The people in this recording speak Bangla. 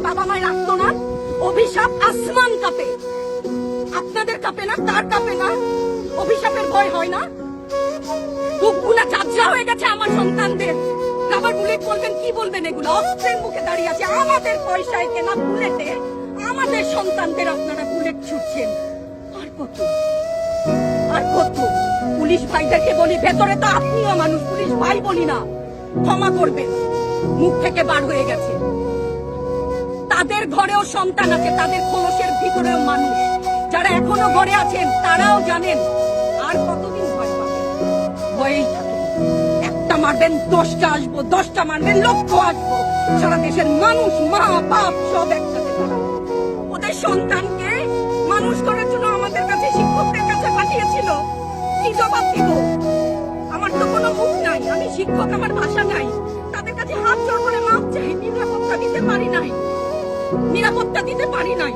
বাবা মায়ের রাখতো না? অভিশাপ আসমান কাঁপে, আপনাদের কাঁপে না? তার কাঁপে না? অভিশাপের ভয় হয় না? বুকগুলা ঝাঁঝরা হয়ে গেছে আমার সন্তানদের। রাবার বুলেট বলবেন, কি বলবেন? এগুলো অস্ত্রের মুখে দাঁড়িয়ে আছে, আমাদের পয়সায় কেনা বুলেটে আমাদের সন্তানদের আপনারা বুলেট ছুটছেন। আর কত, আর কত? পুলিশ ভাইদেরকে বলি, ভেতরে তো আপনিও মানুষ, পুলিশ ভাই বলি না, ক্ষমা করবেন, মুখ থেকে বার হয়ে গেছে। তাদের ঘরেও সন্তান আছে, তাদের খোলসের ভিতরেও মানুষ। যারা এখনো ঘরে আছেন তারাও জানেন আর কতদিন ভয় পাবেন। ভয়েই থাকে, একটা মারবেন 10টা আসবো, 10টা মারবেন লক্ষ আসবো। সারা দেশের মানুষ, মা বাপ সব একসাথে দাঁড়াবে। ওদের সন্তানকে মানুষ করার জন্য আমাদের কাছে, শিক্ষকদের কাছে পাঠিয়েছিল। কি জবাব দিব? আমার তো কোনো মুখ নাই, আমি শিক্ষক, আমার ভাষা নাই। তাদের কাছে হাত জোড় করে মাপ চাই, নিরাপত্তা দিতে পারি নাই, নিরাপত্তা দিতে পারি নাই।